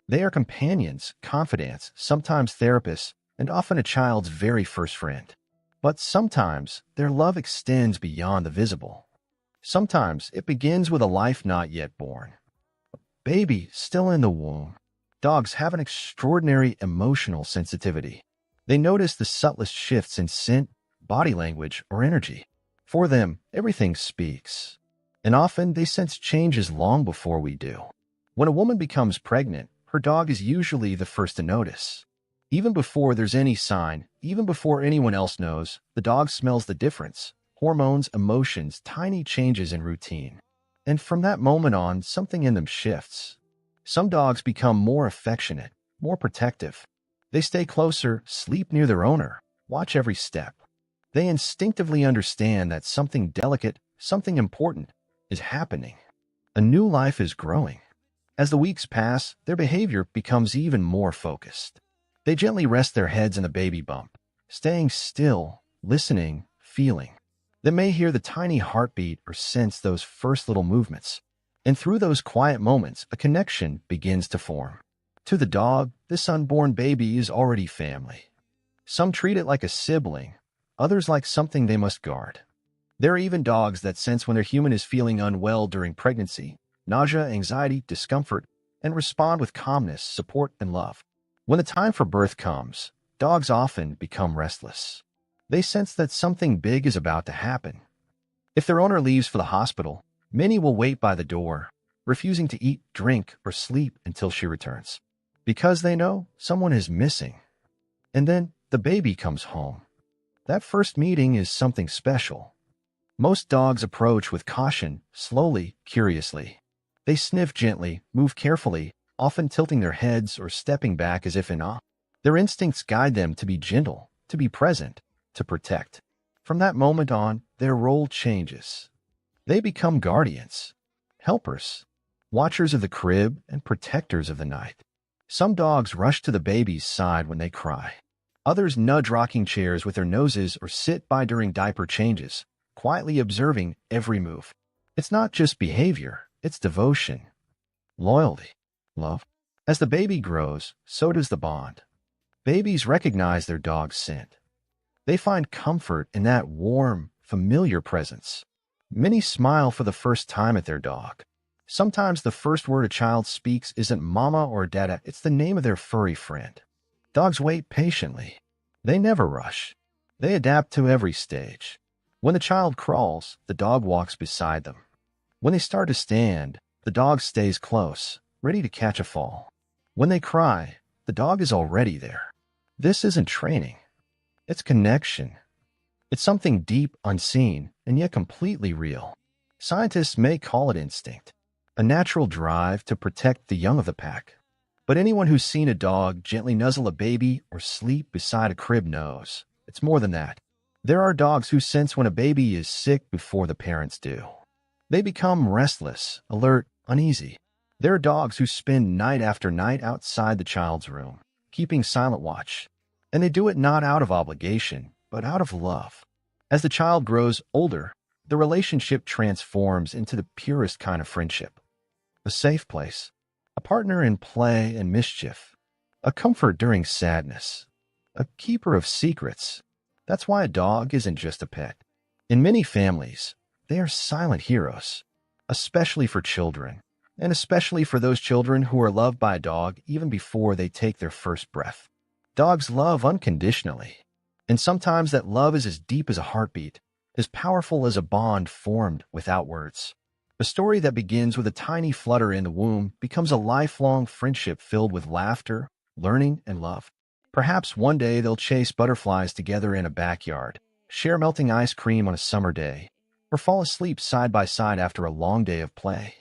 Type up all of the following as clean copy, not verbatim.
They are companions, confidants, sometimes therapists, and often a child's very first friend. But sometimes their love extends beyond the visible. Sometimes it begins with a life not yet born. Baby still in the womb. Dogs have an extraordinary emotional sensitivity. They notice the subtlest shifts in scent, body language, or energy. For them, everything speaks. And often they sense changes long before we do. When a woman becomes pregnant, her dog is usually the first to notice. Even before there's any sign, even before anyone else knows, the dog smells the difference. Hormones, emotions, tiny changes in routine. And from that moment on, something in them shifts. Some dogs become more affectionate, more protective. They stay closer, sleep near their owner, watch every step. They instinctively understand that something delicate, something important, is happening. A new life is growing. As the weeks pass, their behavior becomes even more focused. They gently rest their heads in the baby bump, staying still, listening, feeling. They may hear the tiny heartbeat or sense those first little movements. And through those quiet moments, a connection begins to form. To the dog, this unborn baby is already family. Some treat it like a sibling, others like something they must guard. There are even dogs that sense when their human is feeling unwell during pregnancy, nausea, anxiety, discomfort, and respond with calmness, support, and love. When the time for birth comes, dogs often become restless. They sense that something big is about to happen. If their owner leaves for the hospital, many will wait by the door, refusing to eat, drink, or sleep until she returns, because they know someone is missing. And then the baby comes home. That first meeting is something special. Most dogs approach with caution, slowly, curiously. They sniff gently, move carefully, often tilting their heads or stepping back as if in awe. Their instincts guide them to be gentle, to be present, to protect. From that moment on, their role changes. They become guardians, helpers, watchers of the crib, and protectors of the night. Some dogs rush to the baby's side when they cry. Others nudge rocking chairs with their noses or sit by during diaper changes, quietly observing every move. It's not just behavior, it's devotion, loyalty, love. As the baby grows, so does the bond. Babies recognize their dog's scent. They find comfort in that warm, familiar presence. Many smile for the first time at their dog. Sometimes the first word a child speaks isn't mama or dada, it's the name of their furry friend. Dogs wait patiently. They never rush. They adapt to every stage. When the child crawls, the dog walks beside them. When they start to stand, the dog stays close, ready to catch a fall. When they cry, the dog is already there. This isn't training. It's connection. It's something deep, unseen, and yet completely real. Scientists may call it instinct, a natural drive to protect the young of the pack. But anyone who's seen a dog gently nuzzle a baby or sleep beside a crib knows it's more than that. There are dogs who sense when a baby is sick before the parents do. They become restless, alert, uneasy. There are dogs who spend night after night outside the child's room, keeping silent watch. And they do it not out of obligation, but out of love. As the child grows older, the relationship transforms into the purest kind of friendship. A safe place, a partner in play and mischief, a comfort during sadness, a keeper of secrets. That's why a dog isn't just a pet. In many families, they are silent heroes, especially for children, and especially for those children who are loved by a dog even before they take their first breath. Dogs love unconditionally, and sometimes that love is as deep as a heartbeat, as powerful as a bond formed without words. A story that begins with a tiny flutter in the womb becomes a lifelong friendship filled with laughter, learning, and love. Perhaps one day they'll chase butterflies together in a backyard, share melting ice cream on a summer day, or fall asleep side by side after a long day of play.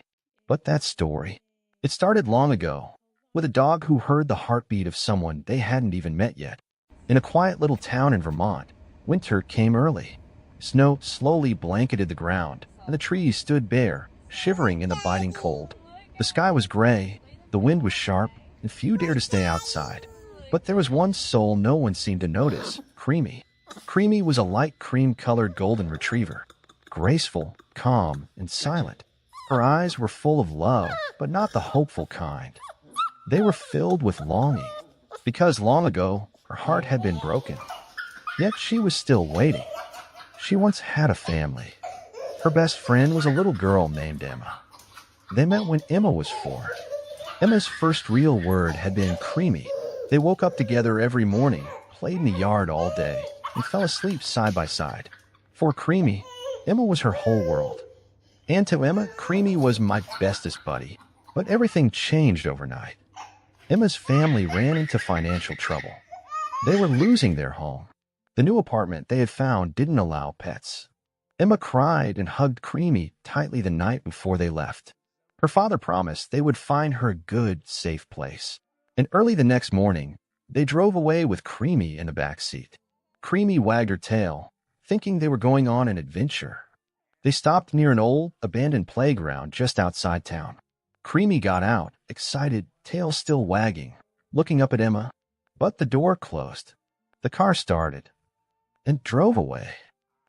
But that story, it started long ago, with a dog who heard the heartbeat of someone they hadn't even met yet. In a quiet little town in Vermont, winter came early. Snow slowly blanketed the ground, and the trees stood bare, shivering in the biting cold. The sky was gray, the wind was sharp, and few dared to stay outside. But there was one soul no one seemed to notice, Creamy. Creamy was a light cream-colored golden retriever, graceful, calm, and silent. Her eyes were full of love, but not the hopeful kind. They were filled with longing, because long ago her heart had been broken. Yet she was still waiting. She once had a family. Her best friend was a little girl named Emma. They met when Emma was 4. Emma's first real word had been creamy. They woke up together every morning, played in the yard all day, and fell asleep side by side. For Creamy, Emma was her whole world. And to Emma, Creamy was my bestest buddy. But everything changed overnight. Emma's family ran into financial trouble. They were losing their home. The new apartment they had found didn't allow pets. Emma cried and hugged Creamy tightly the night before they left. Her father promised they would find her a good, safe place. And early the next morning, they drove away with Creamy in the back seat. Creamy wagged her tail, thinking they were going on an adventure. They stopped near an old, abandoned playground just outside town. Creamy got out, excited, tail still wagging, looking up at Emma. But the door closed. The car started and drove away.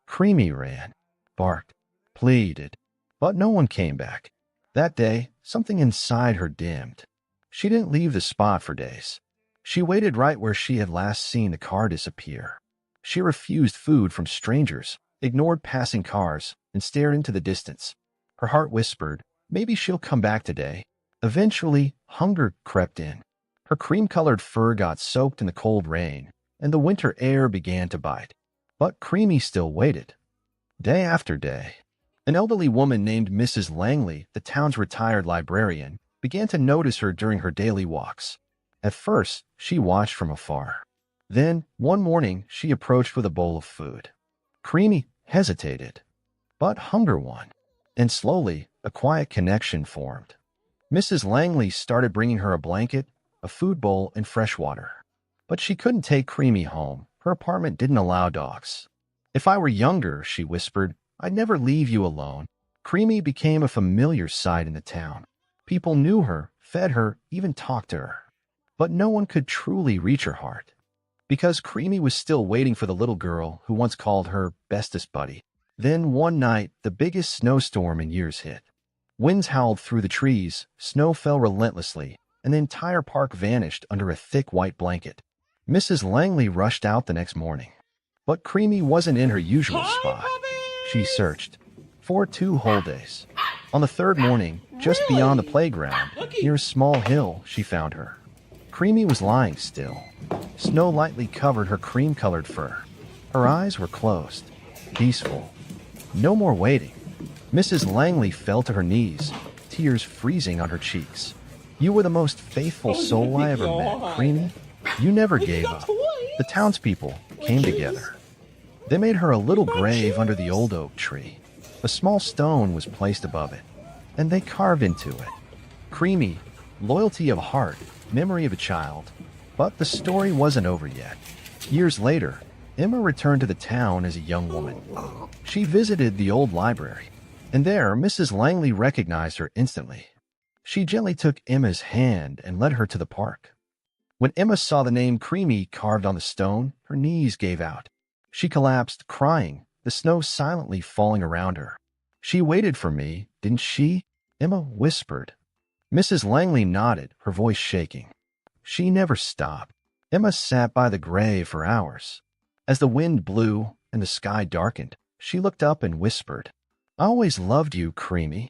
Creamy ran, barked, pleaded, but no one came back. That day, something inside her dimmed. She didn't leave the spot for days. She waited right where she had last seen the car disappear. She refused food from strangers, ignored passing cars, and stared into the distance. Her heart whispered, maybe she'll come back today. Eventually, hunger crept in. Her cream-colored fur got soaked in the cold rain, and the winter air began to bite. But Creamy still waited. Day after day, an elderly woman named Mrs. Langley, the town's retired librarian, began to notice her during her daily walks. At first, she watched from afar. Then, one morning, she approached with a bowl of food. Creamy hesitated, but hunger won, and slowly, a quiet connection formed. Mrs. Langley started bringing her a blanket, a food bowl, and fresh water. But she couldn't take Creamy home. Her apartment didn't allow dogs. If I were younger, she whispered, I'd never leave you alone. Creamy became a familiar sight in the town. People knew her, fed her, even talked to her. But no one could truly reach her heart. Because Creamy was still waiting for the little girl who once called her bestest buddy. Then one night, the biggest snowstorm in years hit. Winds howled through the trees, snow fell relentlessly, and the entire park vanished under a thick white blanket. Mrs. Langley rushed out the next morning. But Creamy wasn't in her usual spot. She searched for 2 whole days. On the 3rd morning, just beyond the playground, near a small hill, she found her. Creamy was lying still. Snow lightly covered her cream-colored fur. Her eyes were closed, peaceful. No more waiting. Mrs. Langley fell to her knees, tears freezing on her cheeks. You were the most faithful soul I ever met, Creamy. You never gave up. The townspeople came together. They made her a little grave under the old oak tree. A small stone was placed above it, and they carved into it. Creamy, loyalty of heart, memory of a child. But the story wasn't over yet. Years later, Emma returned to the town as a young woman. She visited the old library, and there Mrs. Langley recognized her instantly. She gently took Emma's hand and led her to the park. When Emma saw the name Creamy carved on the stone, her knees gave out. She collapsed, crying, the snow silently falling around her. She waited for me, didn't she? Emma whispered. Mrs. Langley nodded, her voice shaking. She never stopped. Emma sat by the grave for hours. As the wind blew and the sky darkened, she looked up and whispered, I always loved you, Creamy.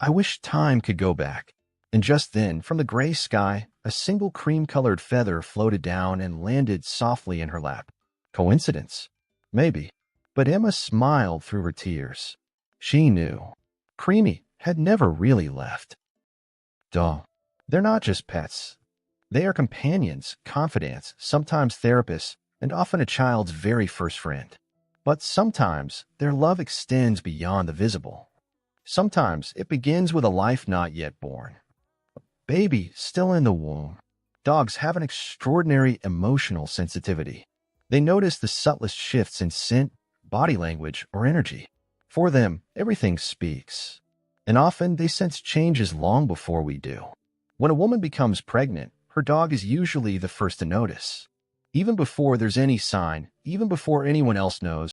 I wish time could go back. And just then, from the gray sky, a single cream-colored feather floated down and landed softly in her lap. Coincidence? Maybe. But Emma smiled through her tears. She knew. Creamy had never really left. Dogs. They're not just pets. They are companions, confidants, sometimes therapists, and often a child's very first friend. But sometimes their love extends beyond the visible. Sometimes it begins with a life not yet born. A baby still in the womb. Dogs have an extraordinary emotional sensitivity. They notice the subtlest shifts in scent, body language, or energy. For them, everything speaks. And often they sense changes long before we do. When a woman becomes pregnant, her dog is usually the first to notice. Even before there's any sign, even before anyone else knows,